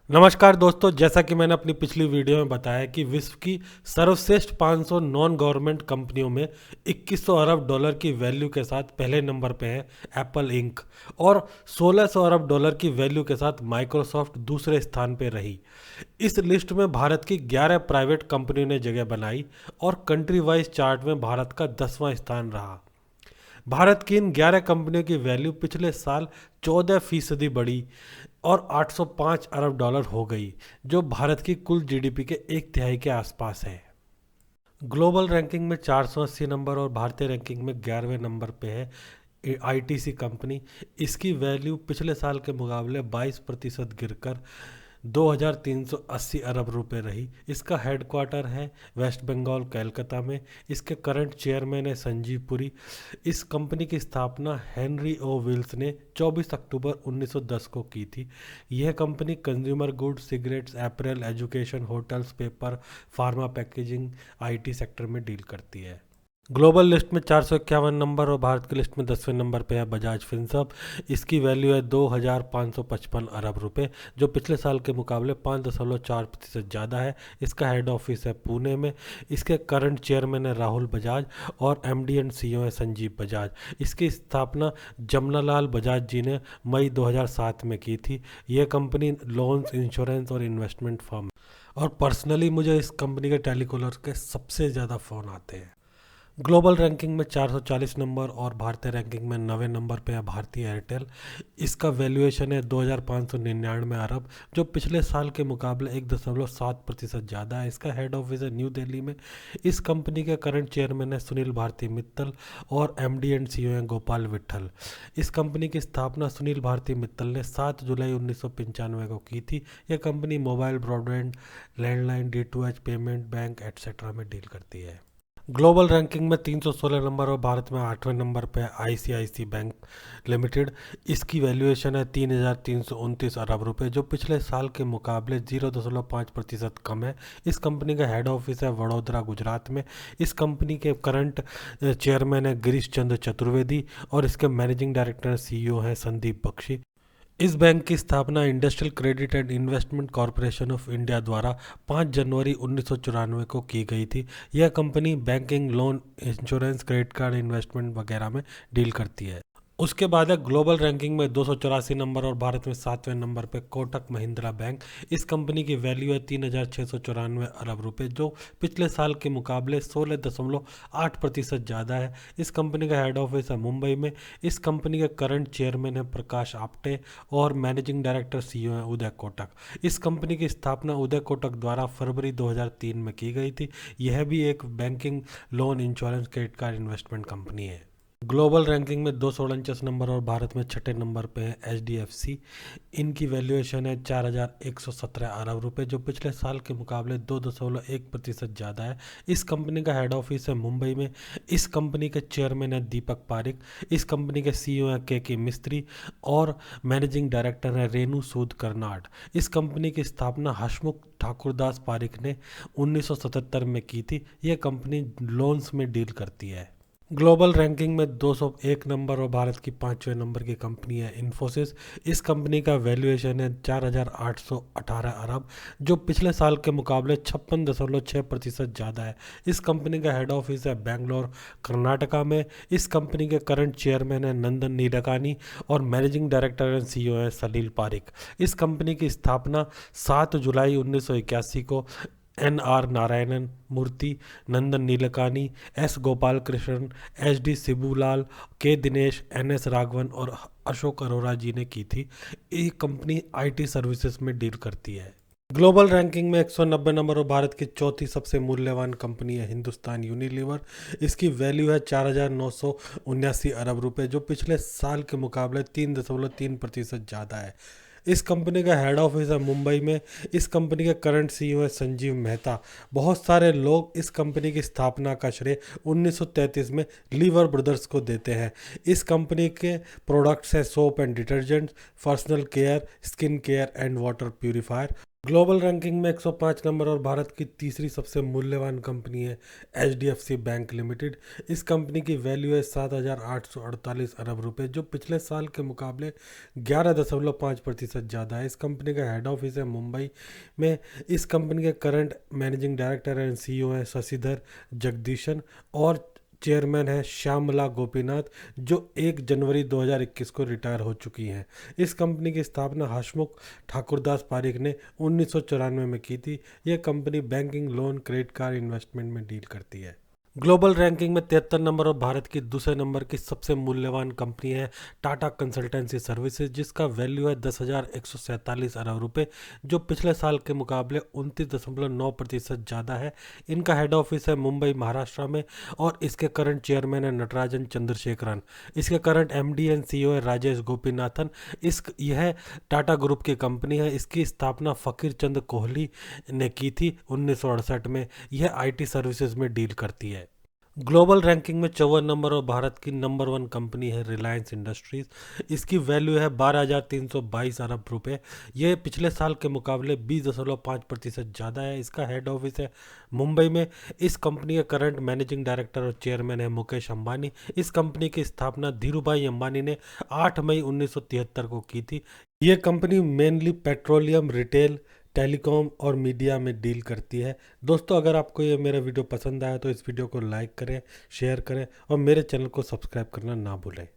नमस्कार दोस्तों, जैसा कि मैंने अपनी पिछली वीडियो में बताया कि विश्व की सर्वश्रेष्ठ 500 नॉन गवर्नमेंट कंपनियों में 2100 अरब डॉलर की वैल्यू के साथ पहले नंबर पे है एप्पल इंक और 1600 अरब डॉलर की वैल्यू के साथ माइक्रोसॉफ्ट दूसरे स्थान पे रही। इस लिस्ट में भारत की 11 प्राइवेट कंपनियों ने जगह बनाई और कंट्री वाइज चार्ट में भारत का 10वां स्थान रहा। भारत की इन 11 कंपनियों की वैल्यू पिछले साल 14% बढ़ी और 805 अरब डॉलर हो गई, जो भारत की कुल जीडीपी के एक तिहाई के आसपास है। ग्लोबल रैंकिंग में 480 नंबर और भारतीय रैंकिंग में 11वें नंबर पे है आईटीसी कंपनी। इसकी वैल्यू पिछले साल के मुकाबले 22% गिरकर 2380 अरब रुपए रही। इसका हेडक्वार्टर है वेस्ट बंगाल कलकत्ता में। इसके करंट चेयरमैन है संजीव पुरी। इस कंपनी की स्थापना हेनरी ओ विल्स ने 24 अक्टूबर 1910 को की थी। यह company consumer goods, cigarettes, apparel, education, hotels, paper, pharma packaging, IT sector में डील करती है। ग्लोबल लिस्ट में 451 नंबर और भारत की लिस्ट में 10वें नंबर पे है बजाज फिनसर्व। इसकी वैल्यू है 2555 अरब रुपए, जो पिछले साल के मुकाबले 5.4% ज़्यादा है। इसका हेड ऑफिस है पुणे में। इसके करंट चेयरमैन है राहुल बजाज और एमडी एंड सीईओ है संजीव बजाज। इसकी स्थापना जमनालाल बजाज जी ने मई 2007 में की थी। यह कंपनी लोन्स, इंश्योरेंस और इन्वेस्टमेंट फर्म और पर्सनली मुझे इस कंपनी के टेलीकॉलर के सबसे ज़्यादा फ़ोन आते हैं। ग्लोबल रैंकिंग में 440 नंबर और भारतीय रैंकिंग में 9वें नंबर पे है भारतीय एयरटेल। इसका वैल्यूएशन है 2599 अरब, जो पिछले साल के मुकाबले 1.7% ज़्यादा है। इसका हेड ऑफिस है न्यू दिल्ली में। इस कंपनी के करंट चेयरमैन है सुनील भारती मित्तल और एमडी एंड सीईओ हैं गोपाल विट्ठल। इस कंपनी की स्थापना सुनील भारती मित्तल ने 7 जुलाई 1995 को की थी। यह company mobile, broadband, landline, DTH, payment, bank etcetera में डील करती है। ग्लोबल रैंकिंग में 316 नंबर और भारत में 8वें नंबर पे है आईसीआईसी बैंक लिमिटेड। इसकी वैल्यूएशन है 3329 अरब रुपए, जो पिछले साल के मुकाबले 0.5% कम है। इस कंपनी का हेड ऑफिस है वडोदरा, गुजरात में। इस कंपनी के करंट चेयरमैन है गिरीश चंद्र चतुर्वेदी और इसके मैनेजिंग डायरेक्टर सीईओ हैं संदीप बख्शी। इस बैंक की स्थापना industrial credit and investment corporation of India द्वारा 5 जनवरी 1994 को की गई थी। यह company banking, loan, insurance, credit card, investment वगैरह में डील करती है। उसके बाद है ग्लोबल रैंकिंग में 284 नंबर और भारत में 7वें नंबर पे कोटक महिंद्रा बैंक। इस कंपनी की वैल्यू है 3694 अरब रुपए, जो पिछले साल के मुकाबले 16.8% ज़्यादा है। इस कंपनी का हेड ऑफिस है मुंबई में। इस कंपनी के करंट चेयरमैन है प्रकाश आप्टे और मैनेजिंग डायरेक्टर सीईओ है उदय कोटक। इस कंपनी की स्थापना उदय कोटक द्वारा फरवरी 2003 में की गई थी। यह भी एक banking, loan, insurance, credit card, investment company है। ग्लोबल रैंकिंग में 249 नंबर और भारत में 6ठे नंबर पे है एचडीएफसी। इनकी वैल्यूएशन है 4117 अरब रुपए, जो पिछले साल के मुकाबले 2.1% ज़्यादा है। इस कंपनी का हेड ऑफिस है मुंबई में। इस कंपनी के चेयरमैन है दीपक पारिक। इस कंपनी के सीईओ है के मिस्त्री और मैनेजिंग डायरेक्टर है रेणु सूद कर्नाड। इस कंपनी की स्थापना हसमुख ठाकुरदास पारिक ने 1977 में की थी। यह कंपनी लोन्स में डील करती है। ग्लोबल रैंकिंग में 201 नंबर और भारत की 5वें नंबर की कंपनी है इन्फोसिस। इस कंपनी का वैल्यूएशन है 4818 अरब, जो पिछले साल के मुकाबले 56.6% ज़्यादा है। इस कंपनी का हेड ऑफिस है बेंगलोर, कर्नाटका में। इस कंपनी के करंट चेयरमैन है नंदन नीलकानी और मैनेजिंग डायरेक्टर एंड सीईओ है सलील पारिक। इस कंपनी की स्थापना 7 जुलाई 1981 को N R Narayanan Murthy, Nandan Nilekani, S Gopalakrishnan, H D Shibulal, K Dinesh, N S Raghavan और अशोक अरोरा जी ने की थी। ये कंपनी आईटी सर्विसेज में डील करती है। ग्लोबल रैंकिंग में 190 नंबर और भारत की चौथी सबसे मूल्यवान कंपनी है हिंदुस्तान यूनिलीवर। इसकी वैल्यू है 4979 अरब रुपए, जो पिछले साल के मुकाबले 3.3% ज़्यादा है। इस कंपनी का हेड ऑफिस है मुंबई में। इस कंपनी के करंट सीईओ है संजीव मेहता। बहुत सारे लोग इस कंपनी की स्थापना का श्रेय 1933 में लीवर ब्रदर्स को देते हैं। इस कंपनी के प्रोडक्ट्स हैं soap and detergents, personal care, skin care and water purifier. Global ranking में 105 नंबर और भारत की तीसरी सबसे मूल्यवान कंपनी है HDFC बैंक लिमिटेड। इस कंपनी की वैल्यू है 7,848 अरब रुपए, जो पिछले साल के मुकाबले 11.5% ज़्यादा है। इस कंपनी का हेड ऑफिस है मुंबई में। इस कंपनी के current managing director and CEO हैं शशिधर जगदीशन, और चेयरमैन है श्यामला गोपीनाथ, जो 1 जनवरी 2021 को रिटायर हो चुकी हैं। इस कंपनी की स्थापना हसमुख ठाकुरदास पारिक ने 1994 में की थी। यह company banking, loan, credit card, investment में डील करती है। ग्लोबल रैंकिंग में 73 नंबर और भारत की दूसरे नंबर की सबसे मूल्यवान कंपनी है टाटा कंसल्टेंसी सर्विसेज, जिसका वैल्यू है 10,147 अरब रुपए, जो पिछले साल के मुकाबले 29.9% ज़्यादा है। इनका हेड ऑफिस है मुंबई महाराष्ट्र में, और इसके करंट चेयरमैन है नटराजन चंद्रशेखरन। इसके करंट MD एंड CEO है राजेश गोपीनाथन। यह टाटा ग्रुप की कंपनी है। इसकी स्थापना फकीर चंद कोहली ने की थी 1968 में। यह IT सर्विसेज में डील करती है। ग्लोबल रैंकिंग में 54 नंबर और भारत की नंबर 1 कंपनी है रिलायंस इंडस्ट्रीज। इसकी वैल्यू है 12,322 अरब रुपए। ये पिछले साल के मुकाबले 20.5% ज़्यादा है। इसका हेड ऑफिस है मुंबई में। इस कंपनी के करंट मैनेजिंग डायरेक्टर और चेयरमैन है मुकेश अंबानी। इस कंपनी की स्थापना धीरूभाई अंबानी ने 8 मई 1973 को की थी। ये company mainly petroleum, retail, telecom और मीडिया में डील करती है। दोस्तों, अगर आपको ये मेरा वीडियो पसंद आया तो इस वीडियो को लाइक करें, शेयर करें और मेरे चैनल को सब्सक्राइब करना ना भूलें।